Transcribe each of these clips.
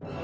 What's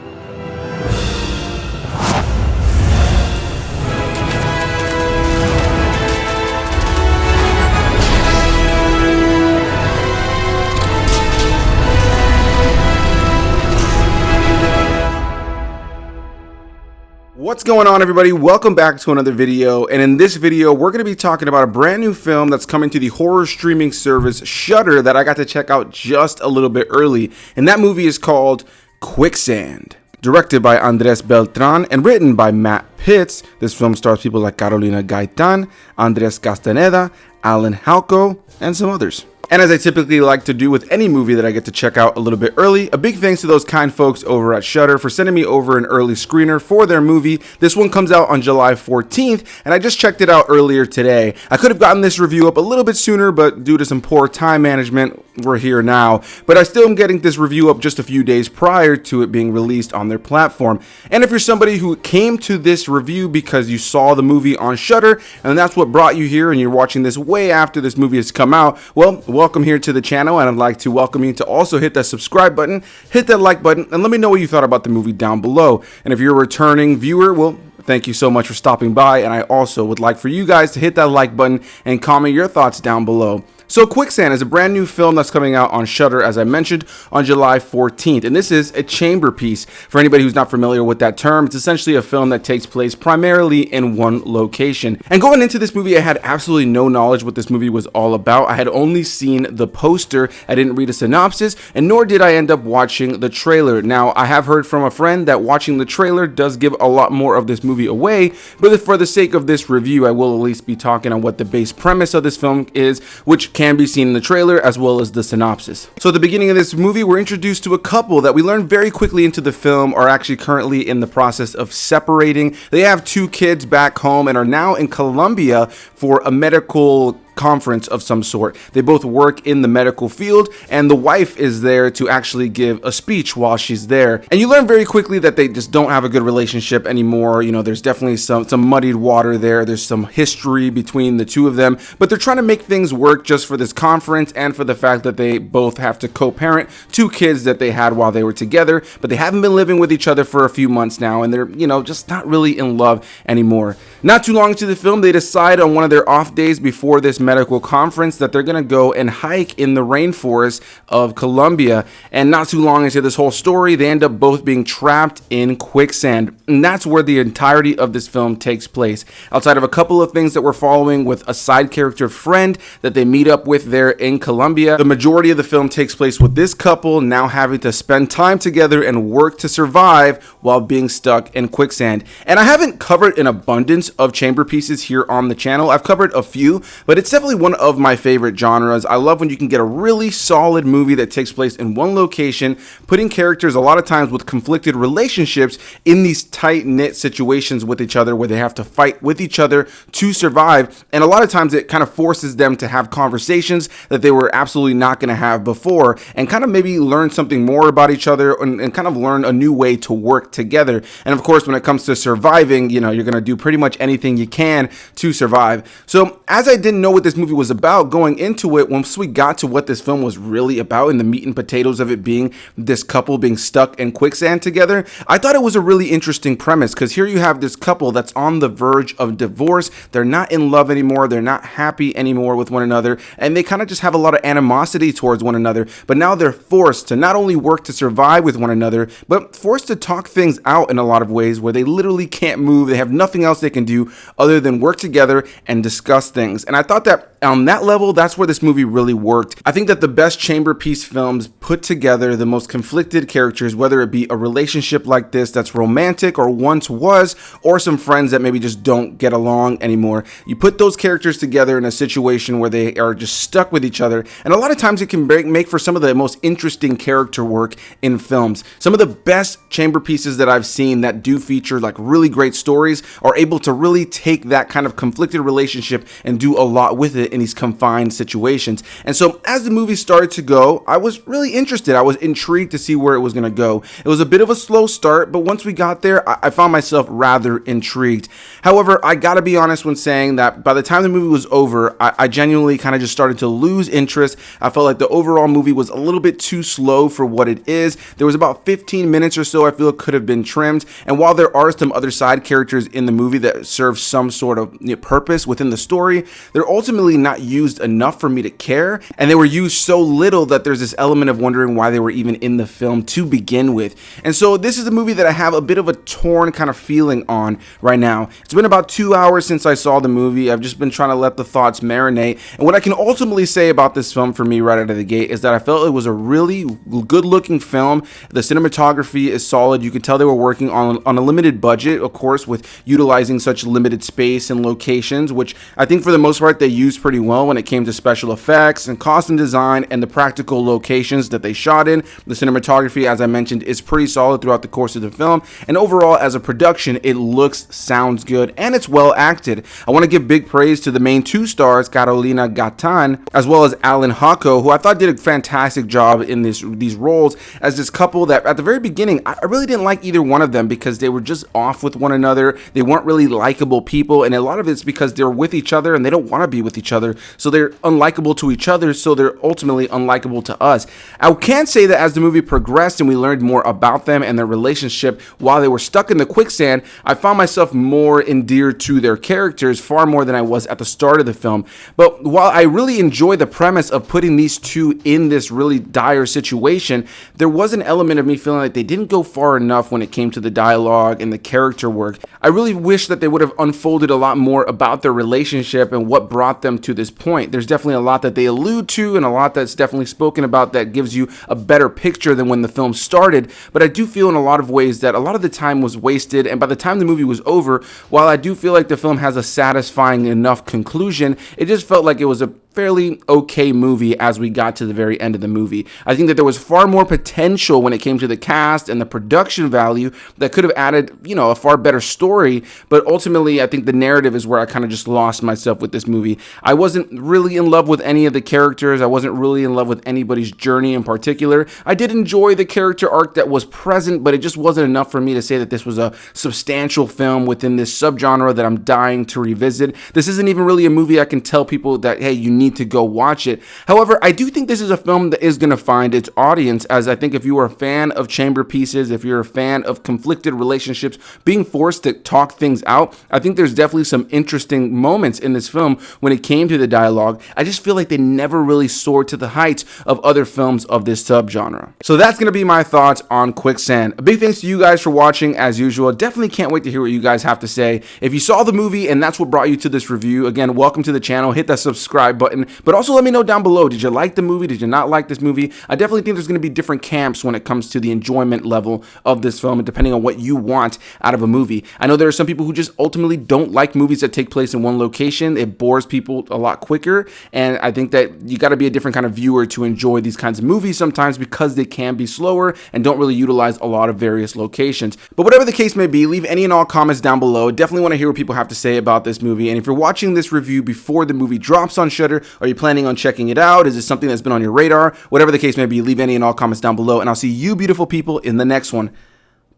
going on, everybody? Welcome back to another video, and in this video we're going to be talking about a brand new film that's coming to the horror streaming service Shudder that I got to check out just a little bit early, and that movie is called Quicksand. Directed by Beltran and written by Matt Pitts, this film stars people like Gaitan, Andres Castaneda, Allan, Hawco, and some others. And as I typically like to do with any movie that I get to check out a little bit early, a big thanks to those kind folks over at Shudder for sending me over an early screener for their movie. This one comes out on July 14th, and I just checked it out earlier today. I could have gotten this review up a little bit sooner, but due to some poor time management, we're here now. But I still am getting this review up just a few days prior to it being released on their platform. And if you're somebody who came to this review because you saw the movie on Shudder, and that's what brought you here, and you're watching this way after this movie has come out, well, welcome here to the channel, and I'd like to welcome you to also hit that subscribe button, hit that like button, and let me know what you thought about the movie down below. And if you're a returning viewer, well, thank you so much for stopping by, and I also would like for you guys to hit that like button and comment your thoughts down below. So Quicksand is a brand new film that's coming out on Shudder, as I mentioned, on July 14th. And this is a chamber piece. For anybody who's not familiar with that term, it's essentially a film that takes place primarily in one location. And going into this movie, I had absolutely no knowledge what this movie was all about. I had only seen the poster. I didn't read a synopsis, and nor did I end up watching the trailer. Now, I have heard from a friend that watching the trailer does give a lot more of this movie away, but for the sake of this review, I will at least be talking on what the base premise of this film is, which can be seen in the trailer as well as the synopsis. So at the beginning of this movie, we're introduced to a couple that we learn very quickly into the film are actually currently in the process of separating. They have 2 kids back home and are now in Colombia for a medical conference of some sort. They both work in the medical field, and the wife is there to actually give a speech while she's there. And you learn very quickly that they just don't have a good relationship anymore. You know, there's definitely some muddied water there. There's some history between the two of them, but they're trying to make things work just for this conference and for the fact that they both have to co-parent 2 kids that they had while they were together, but they haven't been living with each other for a few months now, and they're, you know, just not really in love anymore. Not too long into the film, they decide on one of their off days before this medical conference that they're gonna go and hike in the rainforest of Colombia. And not too long into this whole story, they end up both being trapped in quicksand, and that's where the entirety of this film takes place. Outside of a couple of things that we're following with a side character friend that they meet up with there in Colombia, the majority of the film takes place with this couple now having to spend time together and work to survive while being stuck in quicksand. And I haven't covered an abundance of chamber pieces here on the channel. I've covered a few, but it's definitely one of my favorite genres. I love when you can get a really solid movie that takes place in one location, putting characters a lot of times with conflicted relationships in these tight-knit situations with each other where they have to fight with each other to survive. And a lot of times it kind of forces them to have conversations that they were absolutely not going to have before, and kind of maybe learn something more about each other and kind of learn a new way to work together. And of course, when it comes to surviving, you know, you're going to do pretty much anything you can to survive. So as I didn't know what this movie was about going into it, once we got to what this film was really about and the meat and potatoes of it being this couple being stuck in quicksand together, I thought it was a really interesting premise, because here you have this couple that's on the verge of divorce. They're not in love anymore. They're not happy anymore with one another, and they kind of just have a lot of animosity towards one another. But now they're forced to not only work to survive with one another, but forced to talk things out in a lot of ways where they literally can't move. They have nothing else they can do other than work together and discuss things. And I thought that on that level, that's where this movie really worked. I think that the best chamber piece films put together the most conflicted characters, whether it be a relationship like this that's romantic or once was, or some friends that maybe just don't get along anymore. You put those characters together in a situation where they are just stuck with each other, and a lot of times it can make for some of the most interesting character work in films. Some of the best chamber pieces that I've seen that do feature like really great stories are able to really take that kind of conflicted relationship and do a lot with with it in these confined situations. And so as the movie started to go, I was really interested. I was intrigued to see where it was going to go. It was a bit of a slow start, but once we got there, I found myself rather intrigued. However, I gotta be honest when saying that by the time the movie was over, I genuinely kind of just started to lose interest. I felt like the overall movie was a little bit too slow for what it is. There was about 15 minutes or so I feel it could have been trimmed. And while there are some other side characters in the movie that serve some sort of purpose within the story, they're ultimately not used enough for me to care. And they were used so little that there's this element of wondering why they were even in the film to begin with. And so this is a movie that I have a bit of a torn kind of feeling on right now. It's been about 2 hours since I saw the movie. I've just been trying to let the thoughts marinate. And what I can ultimately say about this film for me right out of the gate is that I felt it was a really good looking film. The cinematography is solid. You can tell they were working on a limited budget, of course, with utilizing such limited space and locations, which I think for the most part they used pretty well when it came to special effects and costume design and the practical locations that they shot in. The cinematography, as I mentioned, is pretty solid throughout the course of the film, and overall as a production it looks, sounds good, and it's well acted. I want to give big praise to the main two stars, Carolina Gaitan, as well as Allan, who I thought did a fantastic job in these roles as this couple that at the very beginning I really didn't like either one of them because they were just off with one another. They weren't really likable people, and a lot of it's because they're with each other and they don't want to be with each other, so they're unlikable to each other, so they're ultimately unlikable to us. I can say that as the movie progressed and we learned more about them and their relationship while they were stuck in the quicksand, I found myself more endeared to their characters far more than I was at the start of the film. But while I really enjoy the premise of putting these two in this really dire situation, there was an element of me feeling like they didn't go far enough when it came to the dialogue and the character work. I really wish that they would have unfolded a lot more about their relationship and what brought them to this point. There's definitely a lot that they allude to and a lot that's definitely spoken about that gives you a better picture than when the film started, but I do feel in a lot of ways that a lot of the time was wasted, and by the time the movie was over, while I do feel like the film has a satisfying enough conclusion, it just felt like it was a fairly okay movie as we got to the very end of the movie. I think that there was far more potential when it came to the cast and the production value that could have added, a far better story, but ultimately I think the narrative is where I kind of just lost myself with this movie. I wasn't really in love with any of the characters. I wasn't really in love with anybody's journey in particular. I did enjoy the character arc that was present, but it just wasn't enough for me to say that this was a substantial film within this subgenre that I'm dying to revisit. This isn't even really a movie I can tell people that, hey, you need to go watch it. However, I do think this is a film that is going to find its audience, as I think if you are a fan of chamber pieces, if you're a fan of conflicted relationships, being forced to talk things out, I think there's definitely some interesting moments in this film when it came to the dialogue. I just feel like they never really soared to the heights of other films of this subgenre. So that's going to be my thoughts on Quicksand. A big thanks to you guys for watching as usual. Definitely can't wait to hear what you guys have to say. If you saw the movie and that's what brought you to this review, again, welcome to the channel. Hit that subscribe button. But also let me know down below, did you like the movie? Did you not like this movie? I definitely think there's going to be different camps when it comes to the enjoyment level of this film, and depending on what you want out of a movie. I know there are some people who just ultimately don't like movies that take place in one location. It bores people a lot quicker, and I think that you got to be a different kind of viewer to enjoy these kinds of movies sometimes because they can be slower and don't really utilize a lot of various locations. But whatever the case may be, leave any and all comments down below. Definitely want to hear what people have to say about this movie, and if you're watching this review before the movie drops on Shudder, are you planning on checking it out? Is this something that's been on your radar? Whatever the case may be, leave any and all comments down below, and I'll see you beautiful people in the next one.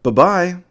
Bye-bye.